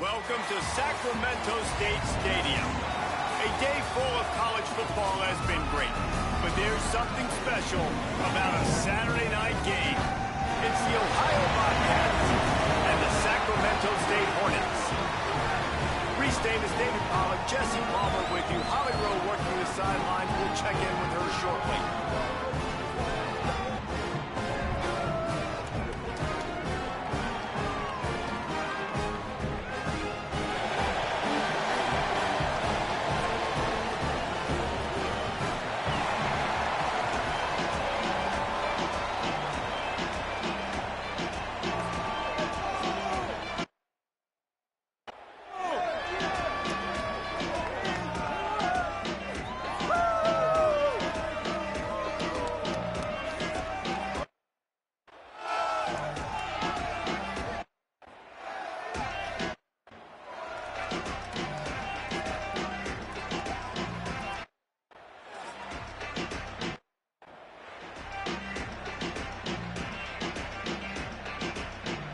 Welcome to Sacramento State Stadium. A day full of college football has been great, but there's something special about a Saturday night game. It's the Ohio Bobcats and the Sacramento State Hornets. Reese Davis, David Pollack, Jesse Palmer with you. Holly Rowe working the sidelines. We'll check in with her shortly.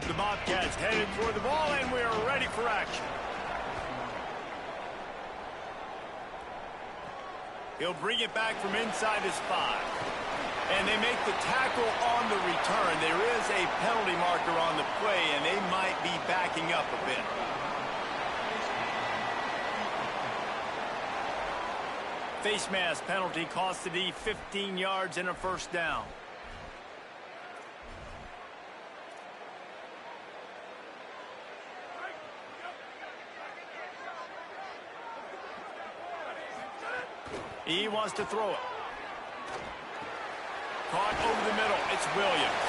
The Bobcats headed toward the ball, and we are ready for action. He'll bring it back from inside his 5. And they make the tackle on the return. There is a penalty marker on the play, and they might be backing up a bit. Face mask penalty cost the D 15 yards and a first down. He wants to throw it. Caught over the middle. It's Williams.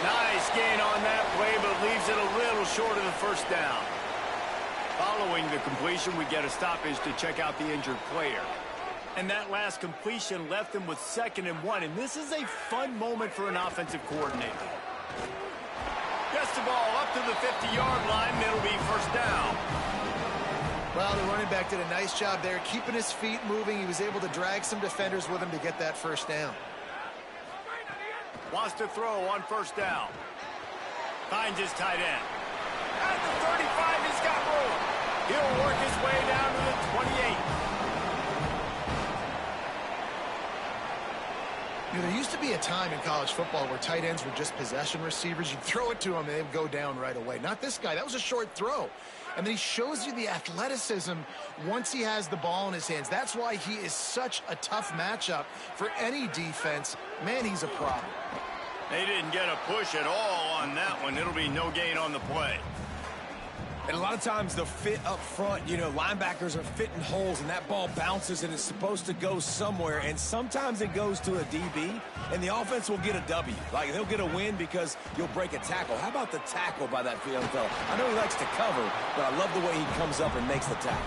Nice gain on that play, but leaves it a little short of the first down. Following the completion, we get a stoppage to check out the injured player. And that last completion left them with 2nd and 1. And this is a fun moment for an offensive coordinator. Gets the ball up to the 50-yard line. It'll be first down. Well, the running back did a nice job there, keeping his feet moving. He was able to drag some defenders with him to get that first down. Wants to throw on first down. Finds his tight end. At the 35, he's got room. He'll work his way down to the 28. You know, there used to be a time in college football where tight ends were just possession receivers. You'd throw it to them, and they'd go down right away. Not this guy. That was a short throw. And then he shows you the athleticism once he has the ball in his hands. That's why he is such a tough matchup for any defense. Man, he's a problem. They didn't get a push at all on that one. It'll be no gain on the play. And a lot of times the fit up front, you know, linebackers are fitting holes, and that ball bounces, and it's supposed to go somewhere. And sometimes it goes to a DB, and the offense will get a W. Like, they'll get a win because you'll break a tackle. How about the tackle by that young fella? I know he likes to cover, but I love the way he comes up and makes the tackle.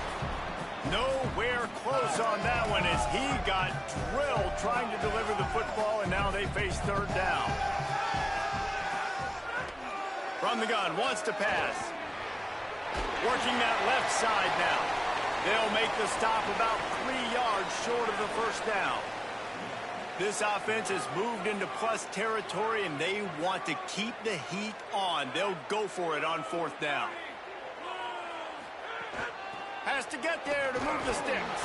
Nowhere close on that one as he got drilled trying to deliver the football, and now they face 3rd down. From the gun, wants to pass. Working that left side now. They'll make the stop about 3 yards short of the first down. This offense has moved into plus territory, and they want to keep the heat on. They'll go for it on 4th down. Has to get there to move the sticks.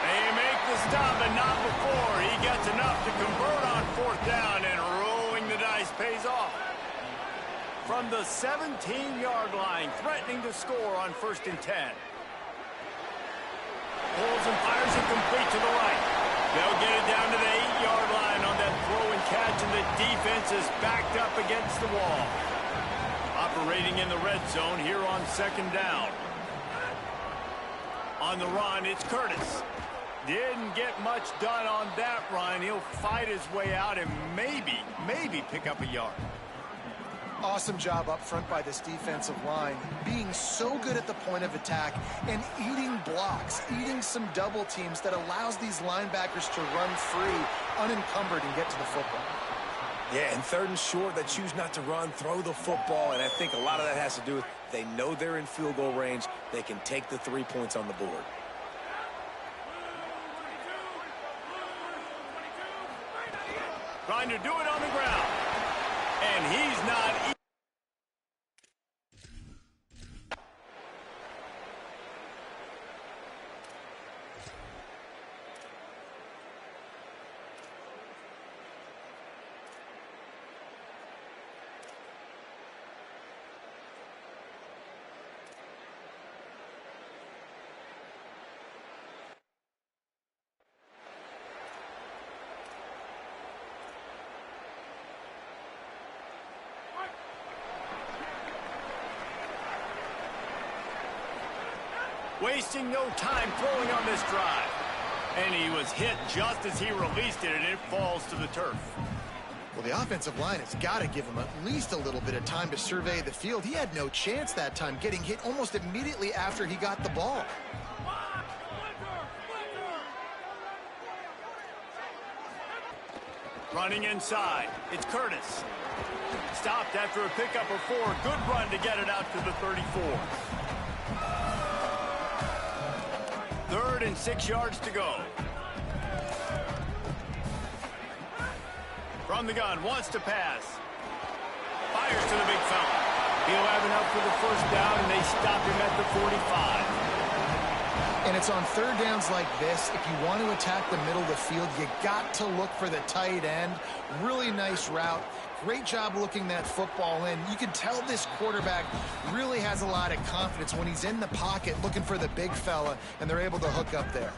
They make the stop, but not before. He gets enough to convert on 4th down, and rolling the dice pays off. From the 17-yard line, threatening to score on 1st and 10. Pulls and fires it complete to the right. They'll get it down to the 8-yard line on that throw and catch, and the defense is backed up against the wall. Operating in the red zone here on 2nd down. On the run, it's Curtis. Didn't get much done on that run. He'll fight his way out and maybe pick up a yard. Awesome job up front by this defensive line, being so good at the point of attack and eating blocks, eating some double teams that allows these linebackers to run free, unencumbered, and get to the football. Yeah, and 3rd and short, they choose not to run, throw the football, and I think a lot of that has to do with they know they're in field goal range. They can take the 3 points on the board. Trying to do it on the ground. And he's not. wasting no time throwing on this drive. And he was hit just as he released it, and it falls to the turf. Well, the offensive line has got to give him at least a little bit of time to survey the field. He had no chance that time, getting hit almost immediately after he got the ball. Running inside, it's Curtis. Stopped after a pickup of 4. Good run to get it out to the 34. 3rd and 6 yards to go. From the gun, wants to pass. Fires to the big fella. He'll have enough for the first down, and they stop him at the 45. And it's on 3rd downs like this. If you want to attack the middle of the field, you got to look for the tight end. Really nice route. Great job looking that football in. You can tell this quarterback really has a lot of confidence when he's in the pocket looking for the big fella, and they're able to hook up there.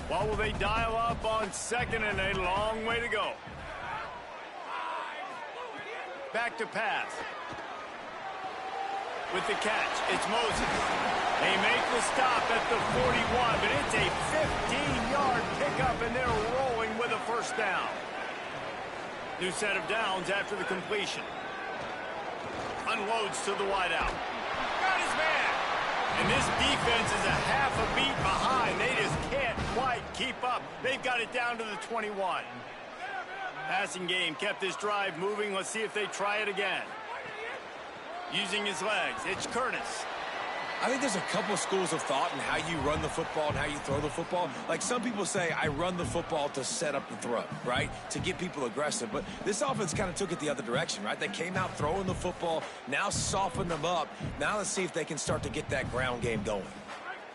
What will they dial up on 2nd and a long way to go? Back to pass. With the catch, it's Moses. They make the stop at the 41, but it's a 15-yard pickup, and they're rolling with a first down. New set of downs after the completion. Unloads to the wideout. Got his man. And this defense is a half a beat behind. They just can't quite keep up. They've got it down to the 21. Passing game kept this drive moving. Let's see if they try it again. Using his legs, it's Curtis. I think there's a couple schools of thought in how you run the football and how you throw the football. Like some people say, I run the football to set up the throw, right? To get people aggressive. But this offense kind of took it the other direction, right? They came out throwing the football, now softened them up. Now let's see if they can start to get that ground game going.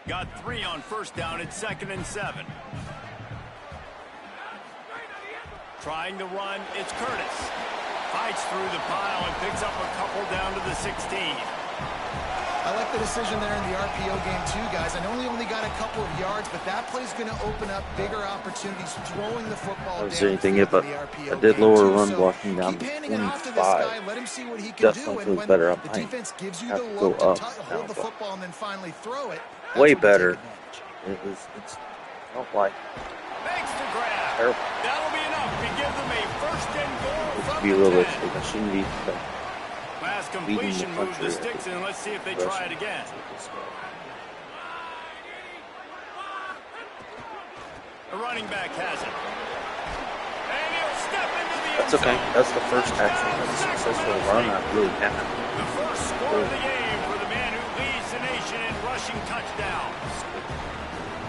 Got 3 on first down at 2nd and 7. Trying to run, it's Curtis. Fights through the pile and picks up a couple down to the 16. I like the decision there in the RPO game too, guys. I know he only got a couple of yards, but that play's going to open up bigger opportunities throwing the football down. I was saying anything yet, but I did lower run blocking down to 25. Let him see what he can Definitely do. feels better. The defense gives you have the to go look up to now, hold the football and then finally throw it. Way better. It's not like Thanks to grab. terrible. That'll be enough to give them a first and goal To from be the realistic, 10. I shouldn't be Last leading the completion moves country. the sticks in. Let's see if they try it again. The running back has it. And he'll step into the end That's okay. zone. That's the first actual successful run I've really had. The first score of the game for the man who leads the nation in rushing touchdowns.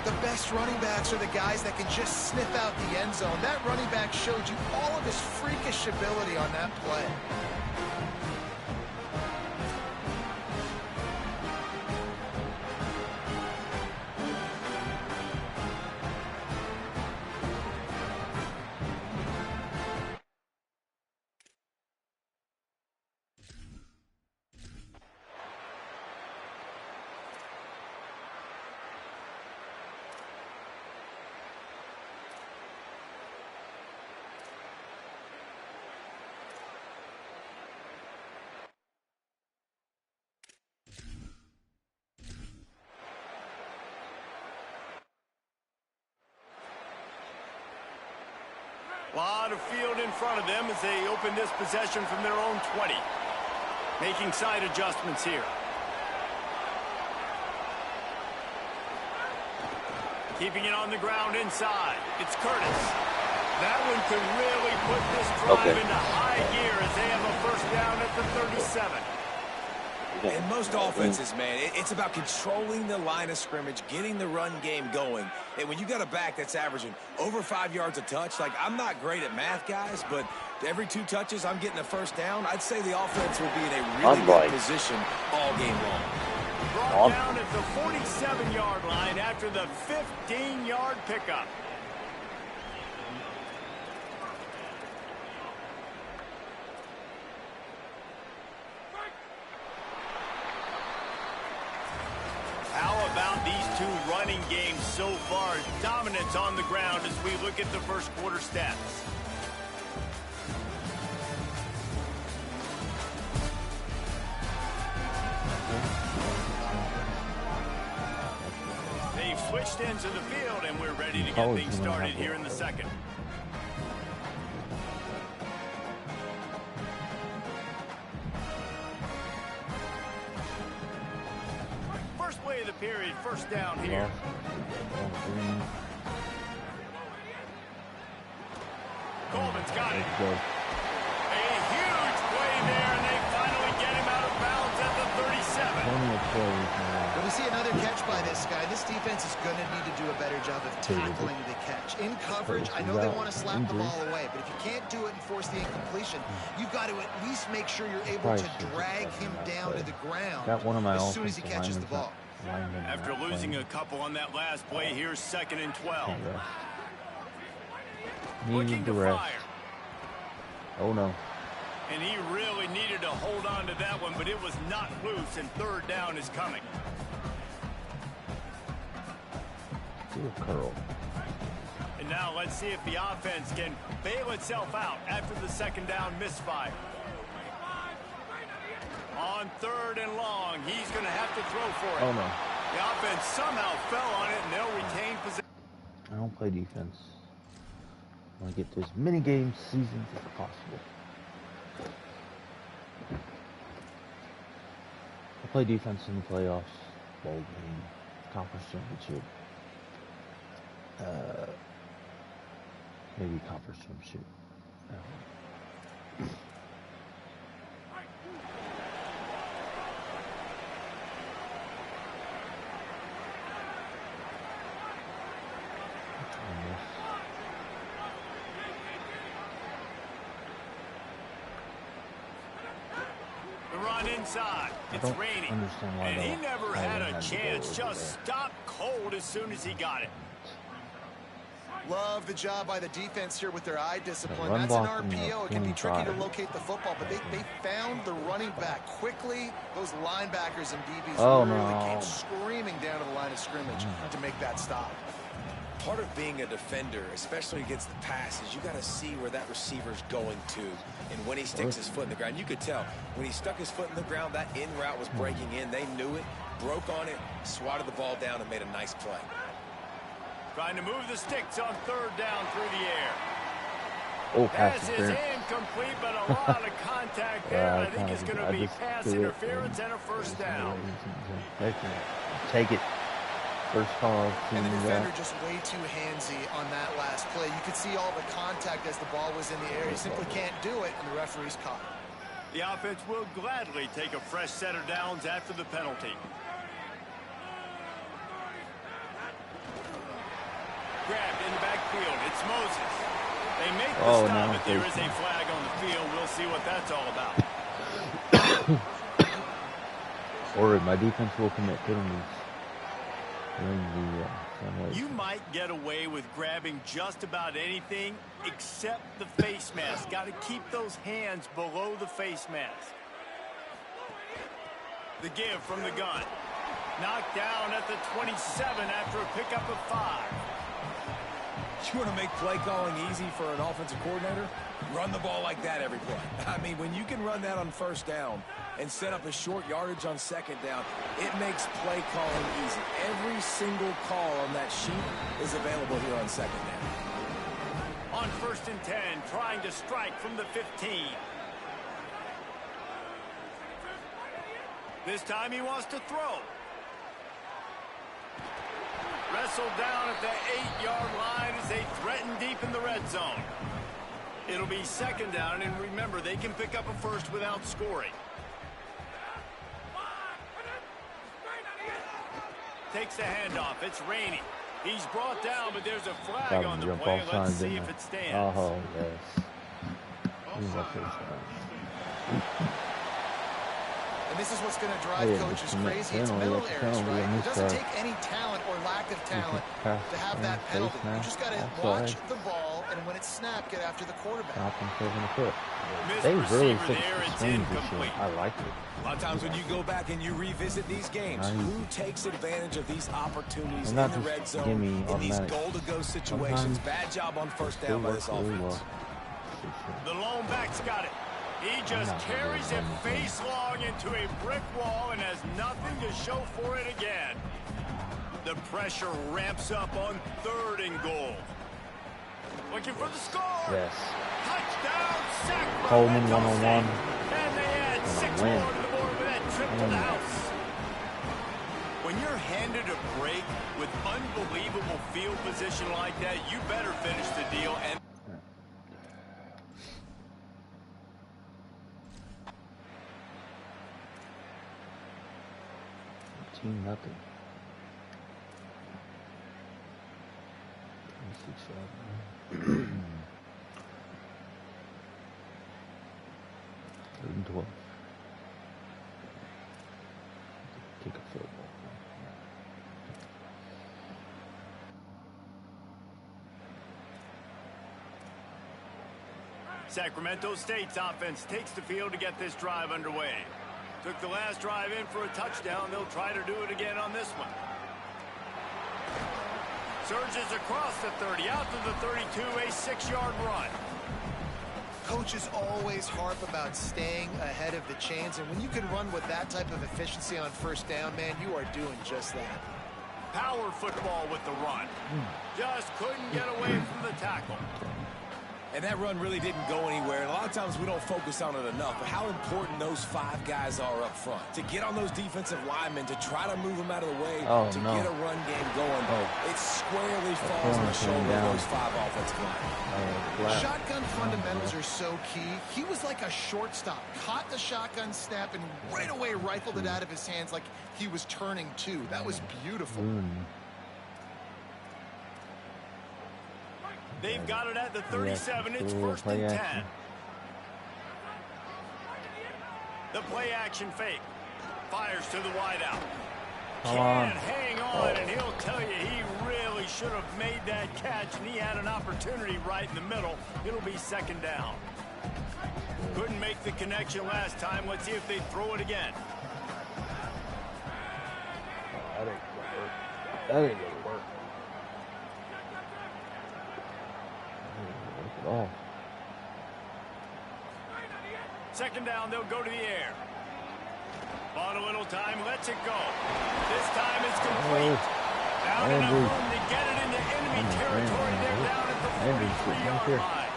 The best running backs are the guys that can just sniff out the end zone. That running back showed you all of his freakish ability on that play. A lot of field in front of them as they open this possession from their own 20. Making side adjustments here. Keeping it on the ground inside. It's Curtis. That one could really put this drive into high gear as they have a first down at the 37. In most offenses, man, it's about controlling the line of scrimmage, getting the run game going. And when you got a back that's averaging over 5 yards a touch, like I'm not great at math, guys, but every 2 touches I'm getting a first down, I'd say the offense will be in a really good position all game long. Brought down at the 47-yard line after the 15-yard pickup. How about these 2 running games so far? Dominance on the ground as we look at the first quarter stats. switched ends of the field, and we're ready to get things started here in the second. First play of the period, first down here. Coleman's got it. A huge play there, and they finally get him out of bounds at the 37. When we see another catch by this guy, this defense is going to need to do a better job of tackling the catch. In coverage, I know they want to slap the ball away, but if you can't do it and force the incompletion, you've got to at least make sure you're able to drag him down to the ground as soon as he catches the ball. After losing a couple on that last play, here's 2nd and 12. Looking to fire. Oh no. And he really needed to hold on to that one, but it was not loose, and 3rd down is coming. Curl. And now let's see if the offense can bail itself out after the 2nd down misfire. On 3rd and long, he's going to have to throw for it. Oh no. The offense somehow fell on it, and they'll retain possession. I don't play defense. I want to get to as many games, seasons as possible. I play defense in the playoffs, bowl game, conference championship, maybe conference championship. Inside. It's raining, and he never had a chance. Just stopped cold as soon as he got it. Love the job by the defense here with their eye discipline. That's an RPO. It can be tricky to locate the football, but they found the running back quickly. Those linebackers and DBs really came screaming down to the line of scrimmage to make that stop. Part of being a defender, especially against the pass, is you got to see where that receiver's going to. And when he sticks his foot in the ground, you could tell when he stuck his foot in the ground, that in route was breaking in. They knew it, broke on it, swatted the ball down, and made a nice play. Trying to move the sticks on 3rd down through the air. Oh, pass is incomplete, but a lot of contact there. I think it's going to be pass interference and a 1st down. Take it. First call. And the defender just way too handsy on that last play. You could see all the contact as the ball was in the air. He simply can't do it, and the referee's caught it. The offense will gladly take a fresh set of downs after the penalty. Grabbed in the backfield. It's Moses. They make the stop, but there is a flag on the field. We'll see what that's all about. Or my defense will commit penalties. You might get away with grabbing just about anything except the face mask. Got to keep those hands below the face mask. The give from the gun. Knocked down at the 27 after a pickup of 5. You want to make play calling easy for an offensive coordinator? Run the ball like that every play. I mean, when you can run that on 1st down and set up a short yardage on 2nd down, it makes play calling easy. Every single call on that sheet is available here on 2nd down. On 1st and 10, trying to strike from the 15. This time he wants to throw. Wrestled down at the 8-yard line as they threaten deep in the red zone. It'll be 2nd down, and remember, they can pick up a 1st without scoring. Takes the handoff. It's raining. He's brought down, but there's a flag on the play. Let's see if it stands. Oh, yes. And this is what's going to drive coaches crazy. It's mental errors, right? It doesn't take any talent or lack of talent to have that penalty. You just got to watch the ball, and when it's snapped, get after the quarterback. They really fixed the swings this year. I like it. A lot of times when you go back and you revisit these games, who takes advantage of these opportunities in the red zone, in these goal-to-go situations? Bad job on 1st down by this offense. The lone back's got it. He just carries it face long into a brick wall and has nothing to show for it again. The pressure ramps up on 3rd and goal. Looking for the score. Yes. Touchdown, Sac Coleman St. 101. And they add 6 more to the board with that trip to the house. When you're handed a break with unbelievable field position like that, you better finish the deal. And 14-0. Third and 12. Kick a field goal. Sacramento State's offense takes the field to get this drive underway. Took the last drive in for a touchdown. They'll try to do it again on this one. Surges across the 30, out to the 32, a 6-yard run. Coaches always harp about staying ahead of the chains, and when you can run with that type of efficiency on 1st down, man, you are doing just that. Power football with the run. Just couldn't get away from the tackle. And that run really didn't go anywhere. And a lot of times we don't focus on it enough, but how important those 5 guys are up front. To get on those defensive linemen, to try to move them out of the way, to get a run game going. It squarely falls on the shoulder of those 5 offensive linemen. Shotgun fundamentals are so key. He was like a shortstop. Caught the shotgun snap and right away rifled it out of his hands like he was turning 2. That was beautiful. They've got it at the 37. It's 1st and 10. The play action fake. Fires to the wideout. Can't hang on, and he'll tell you he really should have made that catch, and he had an opportunity right in the middle. It'll be 2nd down. Couldn't make the connection last time. Let's see if they throw it again. That ain't gonna work. Oh. 2nd down, they'll go to the air. Bought a little time, lets it go. This time it's complete. Down enough room to get it into enemy territory. They're down at the 43-yard line.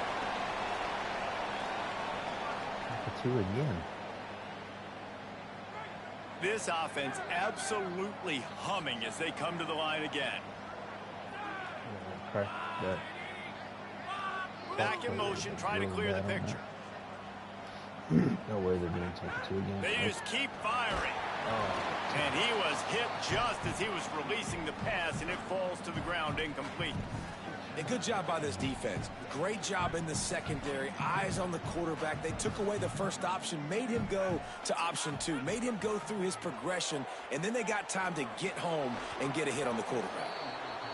2 again. This offense absolutely humming as they come to the line again. Back in motion, trying to clear the picture. No way they're going to take it 2 again. They just keep firing. And he was hit just as he was releasing the pass, and it falls to the ground incomplete. A good job by this defense. Great job in the secondary. Eyes on the quarterback. They took away the first option, made him go to option 2, made him go through his progression, and then they got time to get home and get a hit on the quarterback.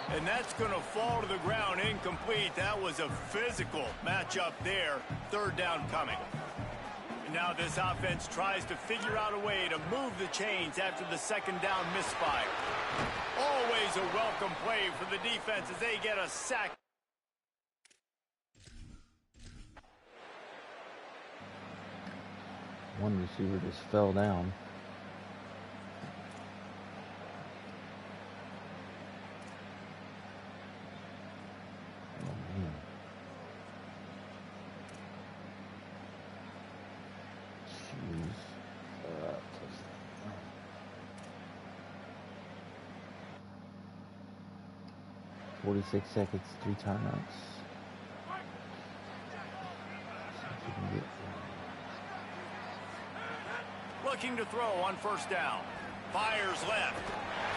And that's going to fall to the ground incomplete. That was a physical matchup there. 3rd down coming. And now this offense tries to figure out a way to move the chains after the 2nd down misfire. Always a welcome play for the defense as they get a sack. One receiver just fell down. Oh, man. 46 seconds, 3 timeouts. Looking to throw on 1st down. Fires left.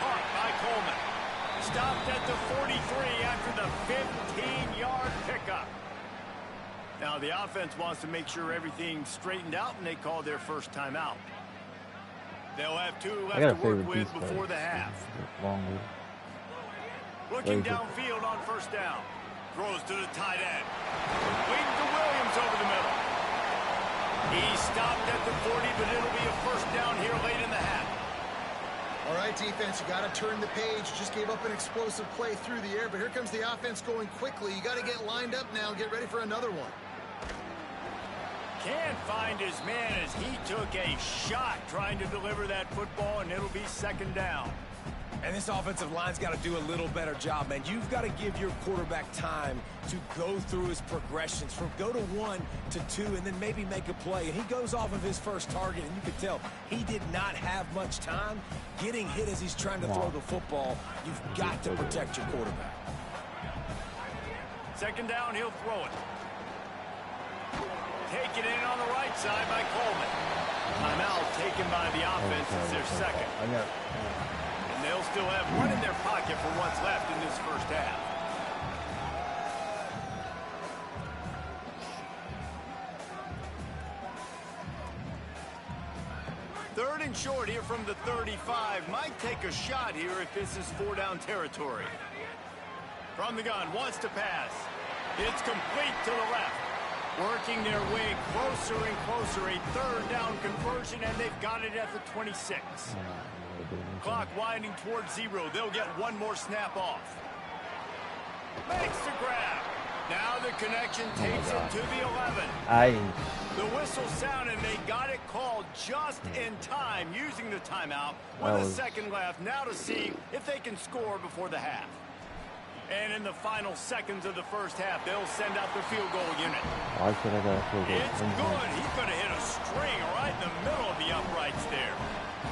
Caught by Coleman. Stopped at the 43 after the 15-yard pickup. Now the offense wants to make sure everything's straightened out, and they call their first timeout. They'll have 2 left to work with before the half. Looking downfield on 1st down. Throws to the tight end. Waiting to Williams over the middle. He stopped at the 40, but it'll be a 1st down here late in the half. All right, defense, you got to turn the page. Just gave up an explosive play through the air, but here comes the offense going quickly. You got to get lined up now. Get ready for another one. Can't find his man as he took a shot trying to deliver that football, and it'll be 2nd down. And this offensive line's got to do a little better job, man. You've got to give your quarterback time to go through his progressions from go to 1 to 2 and then maybe make a play. And he goes off of his first target, and you can tell he did not have much time getting hit as he's trying to throw the football. You've got to protect your quarterback. Second down, he'll throw it. Taken in on the right side by Coleman. Timeout taken by the offense as their second. And they'll still have one in their pocket for what's left in this first half. Third and short here from the 35. Might take a shot here if this is 4-down territory. From the gun, wants to pass. It's complete to the left. Working their way closer and closer. A third down conversion, and they've got it at the 26. Clock winding towards 0. They'll get one more snap off. Makes the grab. Now the connection takes it to the 11. The whistle sounded, and they got it called just in time, using the timeout with a second left. Now to see if they can score before the half. And in the final seconds of the first half, they'll send out the field goal unit. It's good. He's going to hit a string right in the middle of the uprights there.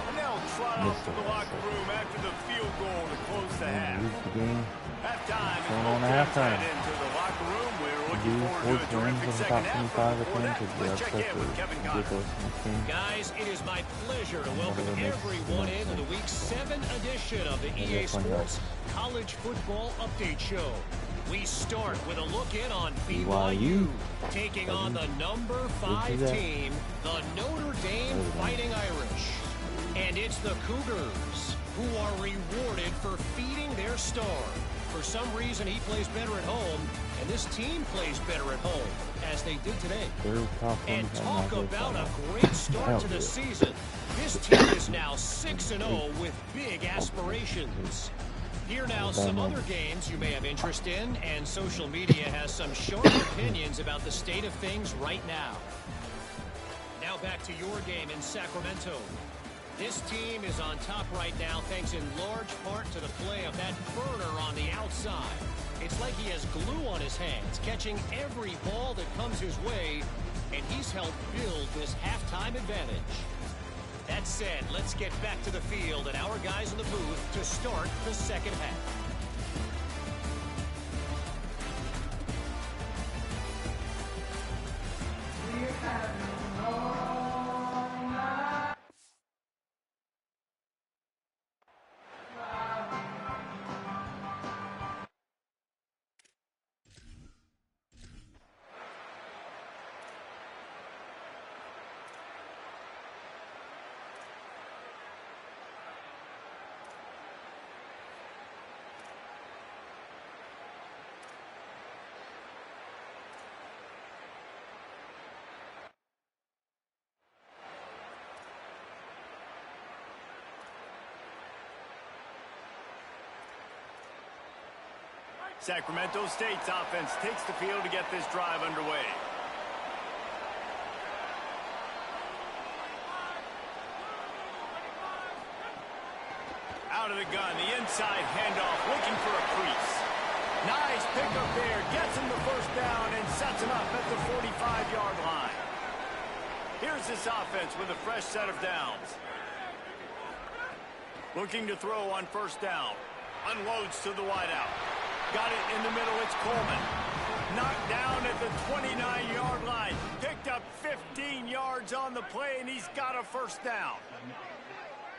And they'll trot off to the locker room after the field goal to close the half. Halftime. Into the locker room. We're looking forward to a terrific second half. Let's check in with Kevin Connor. Guys, it is my pleasure to welcome everyone into the Week 7 edition of the EA Sports College Football Update Show. We start with a look in on BYU, taking on the number 5 team, the Notre Dame Fighting Irish. And it's the Cougars who are rewarded for feeding their star. For some reason, he plays better at home, and this team plays better at home, as they did today. And talk about a great start to the season. This team is now 6-0 with big aspirations. Here now some other games you may have interest in, and social media has some sharp opinions about the state of things right now. Now back to your game in Sacramento. This team is on top right now thanks in large part to the play of that burner on the outside. It's like he has glue on his hands, catching every ball that comes his way, and he's helped build this halftime advantage. That said, let's get back to the field and our guys in the booth to start the second half. Sacramento State's offense takes the field to get this drive underway. Out of the gun, the inside handoff, looking for a crease. Nice pickup there, gets him the first down and sets him up at the 45-yard line. Here's this offense with a fresh set of downs. Looking to throw on first down. Unloads to the wideout. Got it in the middle, it's Coleman. Knocked down at the 29-yard line. Picked up 15 yards on the play, and he's got a first down.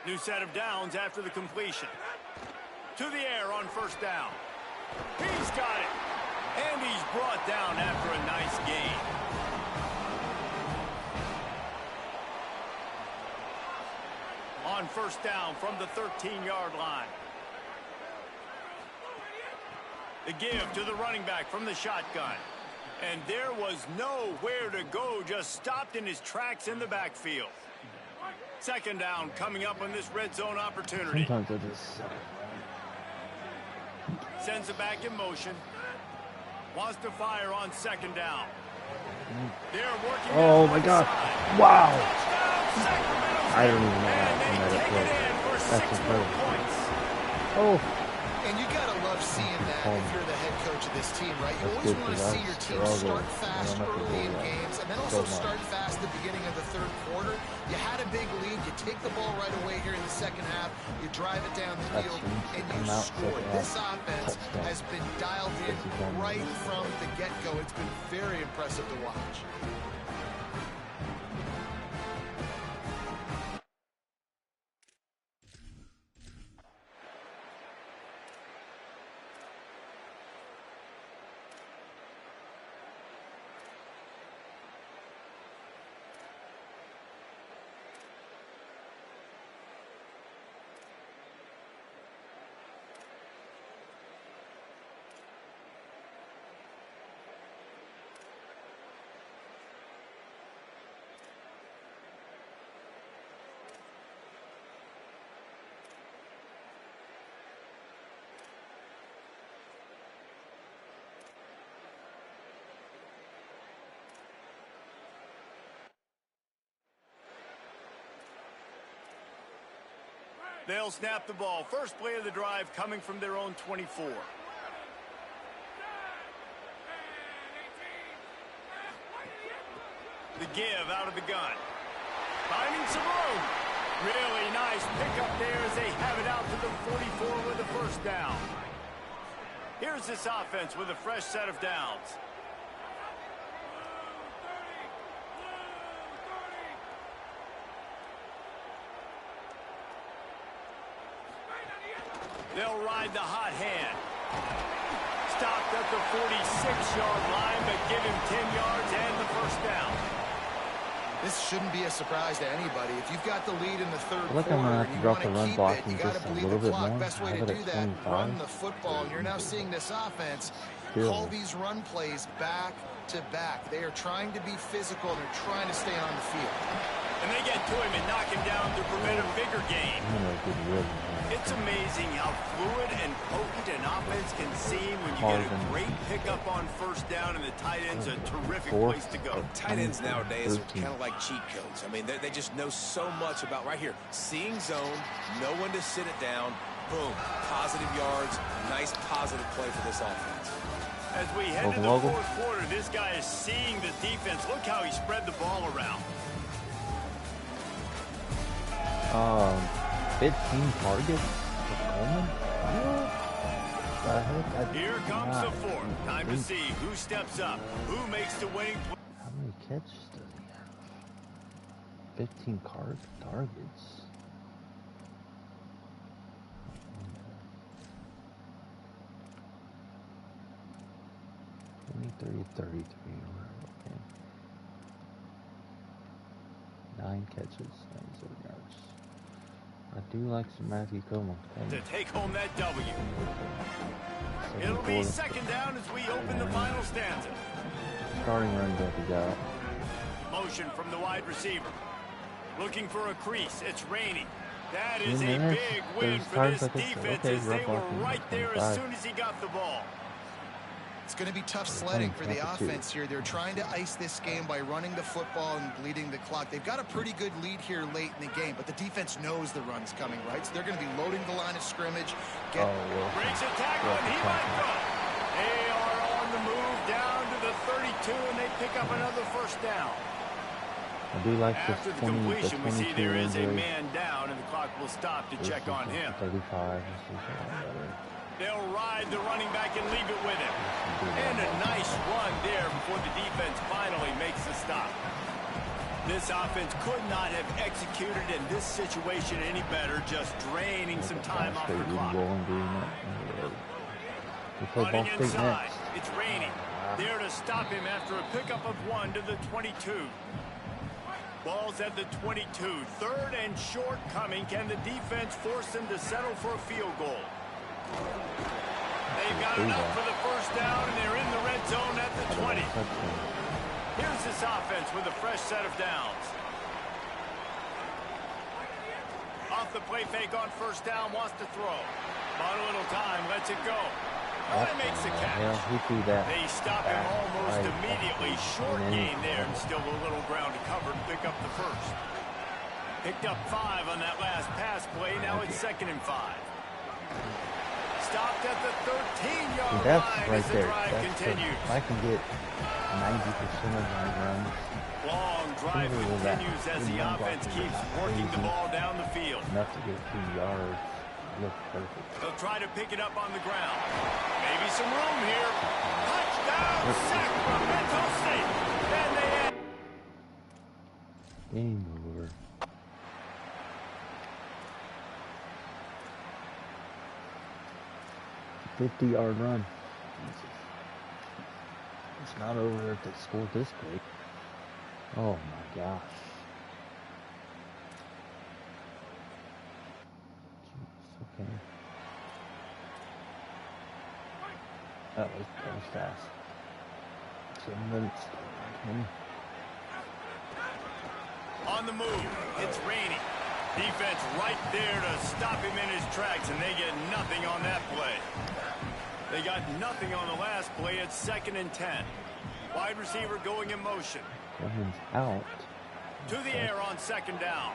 New set of downs after the completion. To the air on first down. He's got it. And he's brought down after a nice gain. On first down from the 13-yard line. The give to the running back from the shotgun. And there was nowhere to go, just stopped in his tracks in the backfield. Second down coming up on this red zone opportunity. Sometimes I just... Sends it back in motion. Wants to fire on second down. They're working. Oh my God. Wow. Touchdown, Sacramento. I don't even know how to play. That's incredible. Oh. And you gotta love seeing that if you're the head coach of this team, right? You always want to see your team start fast early in games and then also start fast at the beginning of the third quarter. You had a big lead, you take the ball right away here in the second half, you drive it down the field, and you score. This offense has been dialed in right from the get-go. It's been very impressive to watch. They'll snap the ball. First play of the drive coming from their own 24. The give out of the gun. Finding some room. Really nice pickup there as they have it out to the 44 with a first down. Here's this offense with a fresh set of downs. They'll ride the hot hand. Stopped at the 46-yard line, but give him 10 yards and the first down. This shouldn't be a surprise to anybody. If you've got the lead in the third quarter I'm gonna have and to you drop want the to run keep block it, you and got to just a bleed little the bit clock. more. Best way Have to it do at that, 25. run the football. And you're now seeing this offense call these run plays back to back. They are trying to be physical. They're trying to stay on the field. And they get to him and knock him down to prevent a bigger gain. It's amazing how fluid and potent an offense can seem when you get a great pickup on first down, and the tight end's a terrific place to go. Tight ends nowadays are kind of like cheat codes. I mean, they just know so much about right here. Seeing zone, know when to sit it down, boom, positive yards, nice positive play for this offense. As we head to the fourth quarter, this guy is seeing the defense. Look how he spread the ball around. 15 targets for Coleman? Here comes the fourth. Time to see who steps up, who makes the winning play. How many catches does he have? 15 targets. Only 33. Okay. 9 catches, 97 yards. I do like some Matthew Coleman. To take home that W. It'll be second down as we open the final stanza. Starting running back he got. Motion from the wide receiver. Looking for a crease. It's raining. That is a big win for this defense as they were right there as soon as he got the ball. It's going to be tough sledding for the offense here. They're trying to ice this game by running the football and bleeding the clock. They've got a pretty good lead here late in the game, but the defense knows the run's coming, right? So they're going to be loading the line of scrimmage. Breaks a tackle, and he might go. They are on the move down to the 32, and they pick up another first down. I do like After the completion, we see there is a man down, and the clock will stop to check on him. 35. They'll ride the running back and leave it with him. And a nice run there before the defense finally makes the stop. This offense could not have executed in this situation any better, just draining some time off the clock. Running inside, it's raining. There to stop him after a pickup of 1 to the 22. Ball's at the 22. Third and short coming. Can the defense force them to settle for a field goal? They've got enough for the first down, and they're in the red zone at the 20. Here's this offense with a fresh set of downs. Off the play fake on first down, wants to throw. Bought a little time, lets it go. He makes the catch. They stop him almost immediately. Short gain there, and still a little ground to cover and pick up the first. Picked up 5 on that last pass play. Now it's 2nd and 5. Stopped at the 13-yard See, that's line right as the there. drive That's continues. if I can get 90% of my runs. Long drive Similar to that. continues as the Run offense blocking keeps is not working the crazy. ball down the field. Enough to get 2 yards. Looks perfect. They'll try to pick it up on the ground. Maybe some room here. Touchdown, Sacramento State. And they end. Game over. $50-yard run. Jesus. It's not over if they scored this quick. Oh my gosh. Jeez, okay. That was fast. 7 minutes. 20. On the move, it's raining. Defense right there to stop him in his tracks, and they get nothing on that play. They got nothing on the last play. It's 2nd and 10. Wide receiver going in motion. Someone's out. To the air on 2nd down.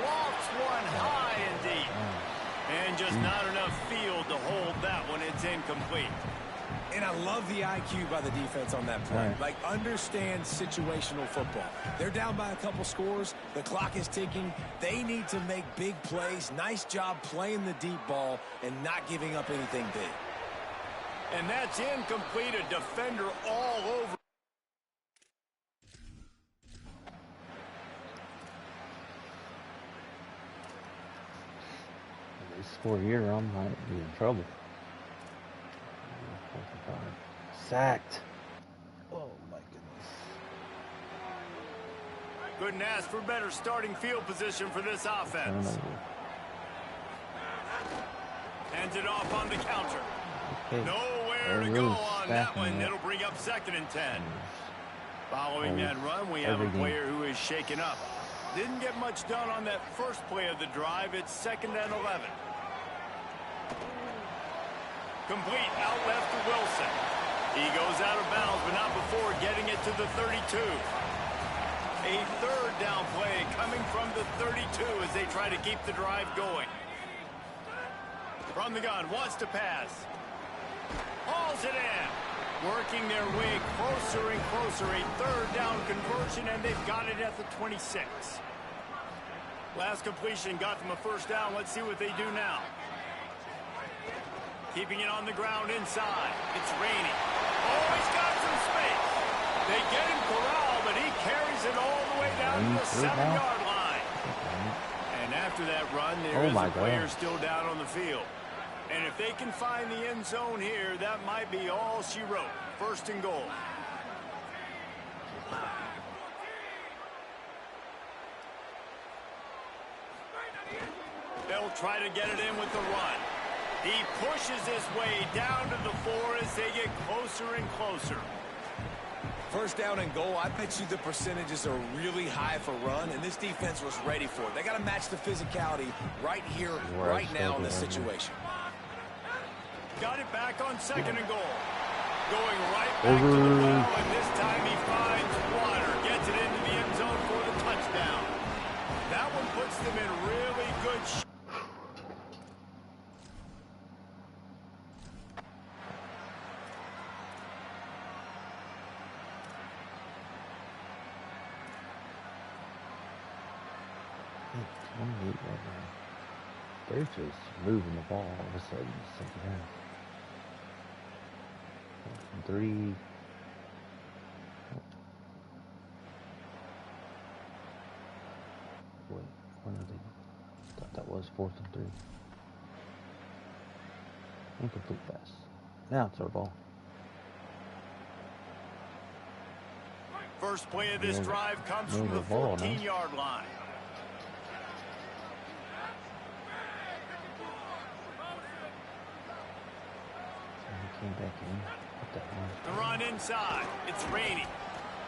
Lofts one high and deep. And just not enough field to hold that one. It's incomplete. And I love the IQ by the defense on that play. Right. Like, understand situational football. They're down by a couple scores. The clock is ticking. They need to make big plays. Nice job playing the deep ball and not giving up anything big. And that's incomplete. A defender all over. If they score here, I might be in trouble. Sacked. Oh my goodness. Couldn't ask for better starting field position for this offense. Turnover. Hands it off on the counter. Okay. Nowhere They're to really go on that stacking one. it. It'll bring up 2nd and 10. Following Oh, that run, we have a every game. player who is shaken up. Didn't get much done on that first play of the drive. It's 2nd and 11. Complete out left to Wilson. He goes out of bounds, but not before getting it to the 32. A 3rd down play coming from the 32 as they try to keep the drive going. From the gun, wants to pass. Hauls it in. Working their way closer and closer. A 3rd down conversion, and they've got it at the 26. Last completion got them a 1st down. Let's see what they do now. Keeping it on the ground inside. It's raining. Oh, he's got some space. They get him corralled, but he carries it all the way down to the 7-yard line. And after that run, there is a player still down on the field. And if they can find the end zone here, that might be all she wrote. 1st and goal. They'll try to get it in with the run. He pushes his way down to the 4 as they get closer and closer. 1st down and goal, I bet you the percentages are really high for run, and this defense was ready for it. They got to match the physicality right here, right now in this situation. Got it back on 2nd and goal. Going right back to the well, and this time he finds water. Gets it into the end zone for the touchdown. That one puts them in really good shape. They're just moving the ball all of a sudden. 2nd half. 3. Wait, when are they? I thought that was 4th and 3. Incomplete pass. Now it's our ball. First play of this drive comes from the 14-yard line. Came back in. What the hell? The run inside. It's raining.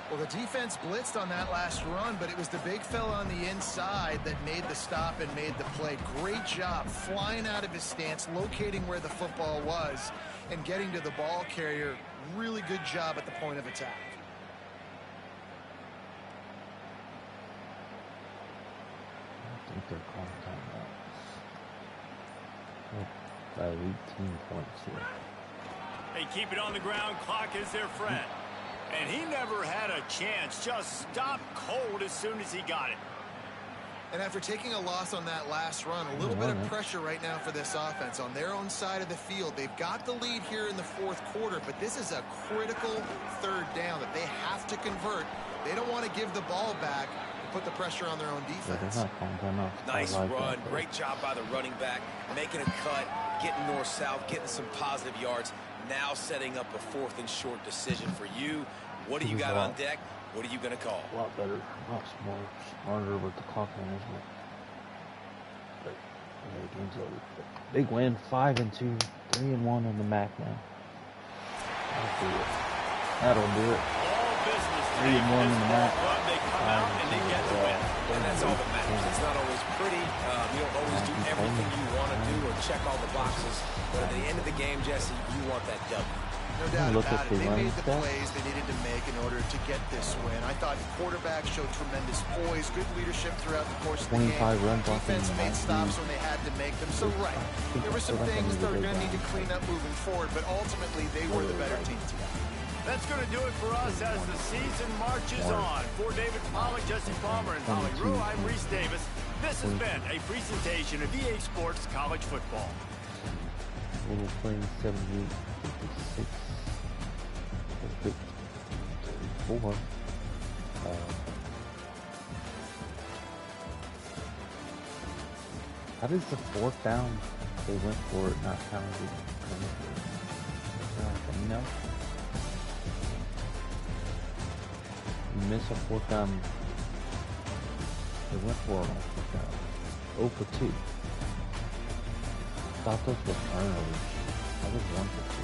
Well, the defense blitzed on that last run, but it was the big fella on the inside that made the stop and made the play. Great job flying out of his stance, locating where the football was, and getting to the ball carrier. Really good job at the point of attack. I think they're calling timeouts. Oh. by 18 points here. They keep it on the ground. Clock is their friend. And he never had a chance. Just stopped cold as soon as he got it. And after taking a loss on that last run, a little bit of pressure right now for this offense on their own side of the field. They've got the lead here in the fourth quarter, but this is a critical third down that they have to convert. They don't want to give the ball back and put the pressure on their own defense. Nice run. Great job by the running back. Making a cut, getting north-south, getting some positive yards. Now setting up a 4th and short decision for you. What do you got on deck? What are you going to call? A lot better, a lot smarter with the clock management. But yeah, the game's over. But big win, 5-2, 3-1 on the MAC now. That'll do it. That'll do it. 3-1 in the MAC. They come out and they get the win. And that's all that matters. It's not always pretty. You don't always do everything you want to do or check all the boxes. But at the end of the game, Jesse, you want that W. No doubt about it. They made the plays they needed to make in order to get this win. I thought quarterback showed tremendous poise, good leadership throughout the course of the game. Defense made stops when they had to make them. So, right, there were some things they're going to need to clean up moving forward, but ultimately they were the better team today. That's going to do it for us as the season marches on. For David Pollack, Jesse Palmer, and Holly Rue, I'm Reese Davis. This has been a presentation of EA Sports College Football. Little playing 78, 56, 34. How does the 4th down they went for it not counted? You know? You miss a 4th down. They went for it on 4th down. 0 for 2. Thought those were turnovers. That was 1 for 2.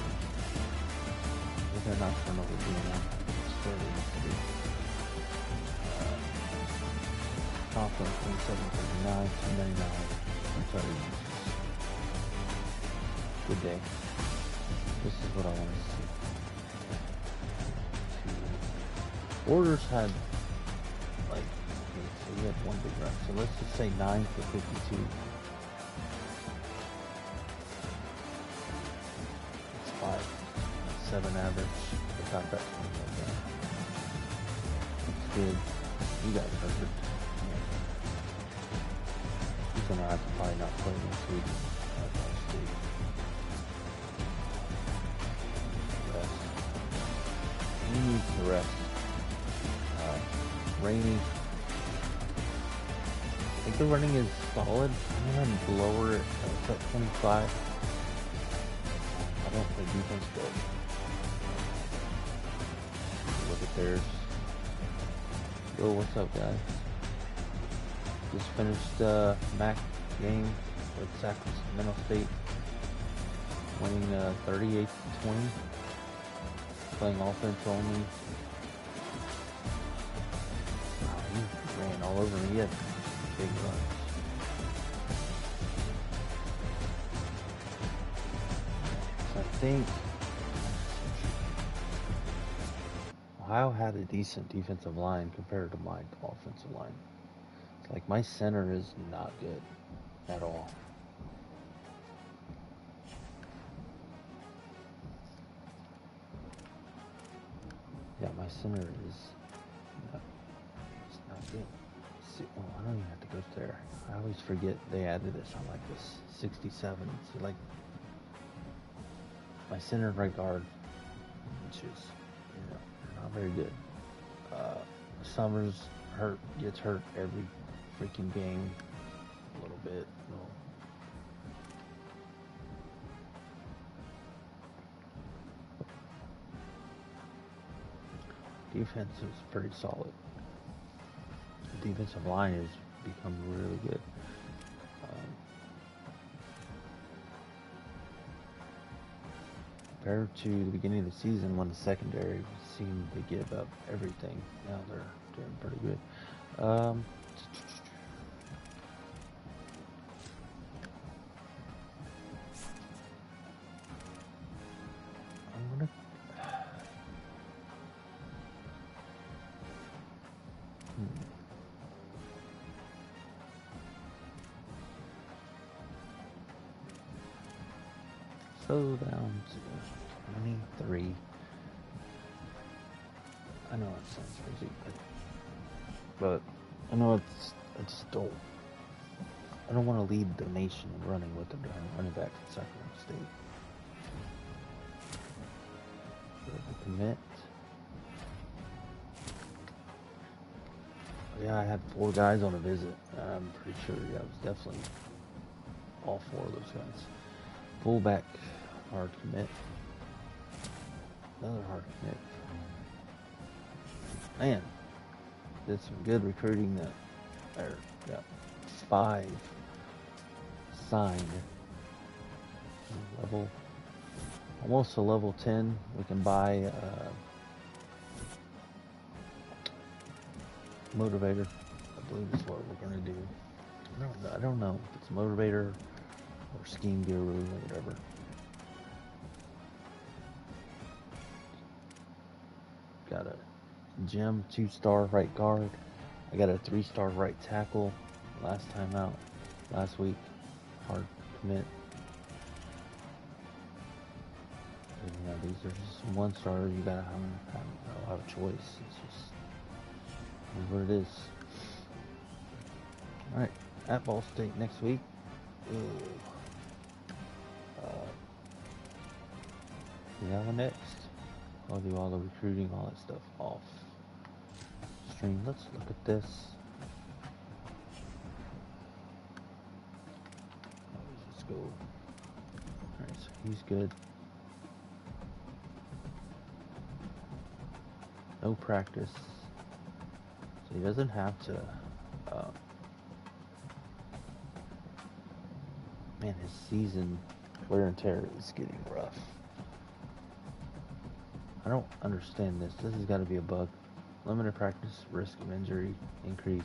But they're not turnovers anymore. It's 30 to do. Conference 27-39, 299. I'm sorry. Good day. This is what I want to see. Orders had, like, okay, so we had one big run. So let's just say 9 for 52. It's 7 average. I got that one right there. It's good. You got perfect. He's gonna have to probably not play this week. Rest. He needs to rest. Rainy. I think the running is solid. I'm gonna lower it at 25. I don't think defense good. Look at theirs. Yo, what's up, guys? Just finished MAC game with Sac St. winning 38-20. Playing offense only. Wow, he ran all over me. He had big runs. So I think Ohio had a decent defensive line compared to my offensive line. It's like my center is not good at all. Yeah, my center is it's not good. See, oh, I don't even have to go there. I always forget they added this on like this 67. See, like my center and right guard, which is not very good. Summers gets hurt every freaking game, a little bit. Defense is pretty solid. The defensive line has become really good. Compared to the beginning of the season when the secondary seemed to give up everything, now they're doing pretty good. so down to 23. I know it sounds crazy, but I know I just don't. I don't want to lead the nation in running with the running back at Sacramento State. The commit. Yeah, I had 4 guys on a visit. I'm pretty sure I was definitely all 4 of those guys. Fullback, hard commit. Another hard commit. Man, did some good recruiting there. Got 5 signed. Almost a level 10. We can buy motivator. I believe is what we're gonna do. I don't know if it's motivator or scheme guru or whatever. Got a gem 2-star right guard. I got a 3-star right tackle last time out, last week. Hard commit. And, you know, these are just some 1-stars. You gotta have a choice. It's just what it is. Alright, at Ball State next week. Yeah, next. I'll do all the recruiting, all that stuff off stream. Let's look at this. Let's go. Alright, so he's good. No practice. So he doesn't have to, man, his season wear and tear is getting rough. I don't understand this. This has got to be a bug. Limited practice, risk of injury, increase.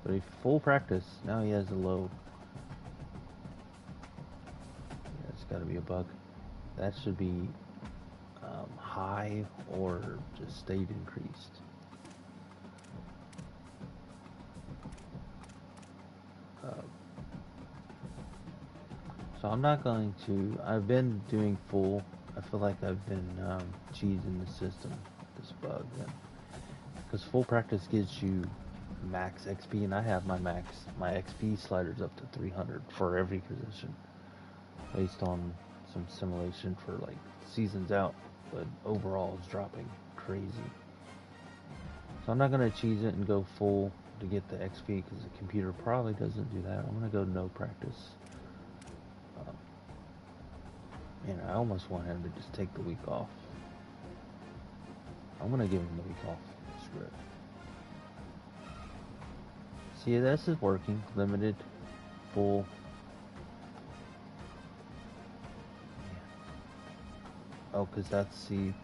But if full practice, now he has a low. Yeah, it's got to be a bug. That should be high or just stayed increased. So I'm not going to, I've been doing full. I feel like I've been cheesing the system, this bug. Because full practice gives you max XP, and I have my XP sliders up to 300 for every position. Based on some simulation for like seasons out, but overall it's dropping crazy. So I'm not going to cheese it and go full to get the XP, because the computer probably doesn't do that. I'm going to go no practice. Man, I almost want him to just take the week off. I'm going to give him the week off. Screw it. See, this is working. Limited, full. Oh, because that's, see,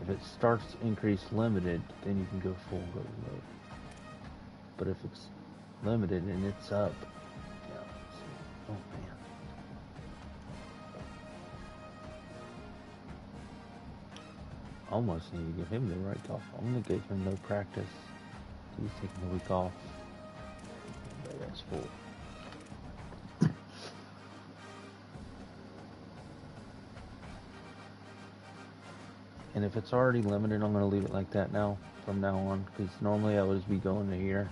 if it starts increase limited, then you can go full and go low. But if it's limited and it's up, yeah, see, oh man. Almost need to give him the right off. I'm going to give him no practice. He's taking the week off. But that's full. And if it's already limited, I'm going to leave it like that now, from now on. Because normally I would just be going to here,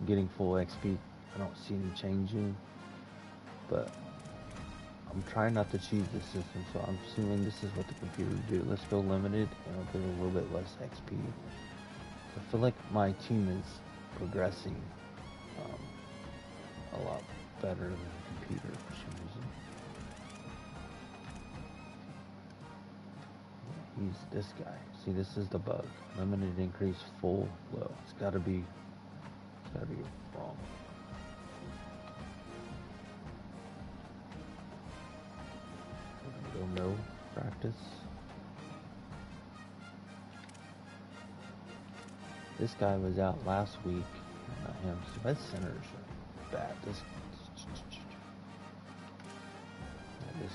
getting full XP. I don't see any changing. But I'm trying not to cheese the system, so I'm assuming this is what the computer will do. Let's go limited, and I'll get a little bit less XP. I feel like my team is progressing a lot better than the computer for some reason. He's this guy. See, this is the bug. Limited, increase, full, low. It's gotta be wrong. No practice. This guy was out last week. Not him. So my centers are bad. This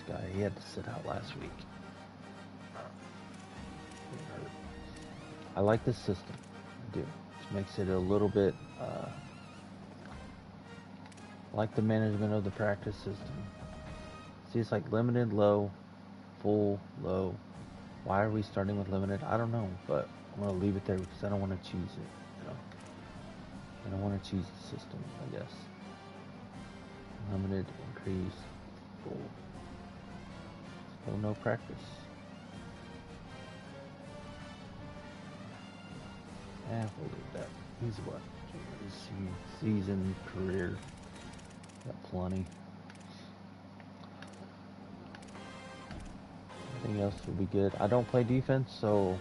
guy, he had to sit out last week. I like this system. I do. It makes it a little bit like the management of the practice system. See, it's like limited, low, full, low. Why are we starting with limited? I don't know, but I'm going to leave it there because I don't want to choose it, you know. I don't want to choose the system, I guess. Limited, increase, full. Still no practice. Yeah, we'll leave that. He's what? Season, career. Got plenty. Everything else will be good. I don't play defense, so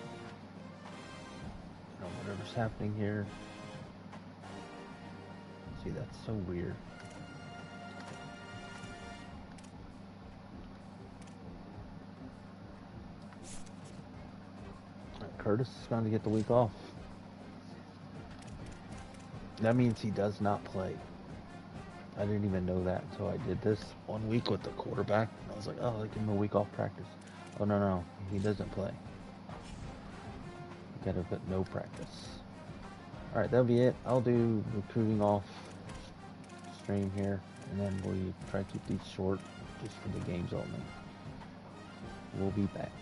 you know, whatever's happening here. See, that's so weird. Curtis is going to get the week off. That means he does not play. I didn't even know that until I did this 1 week with the quarterback. I was like, oh, they give him a week off practice. Oh, no, he doesn't play. Gotta put no practice. Alright, that'll be it. I'll do recruiting off stream here, and then we try to keep these short just for the games only. We'll be back.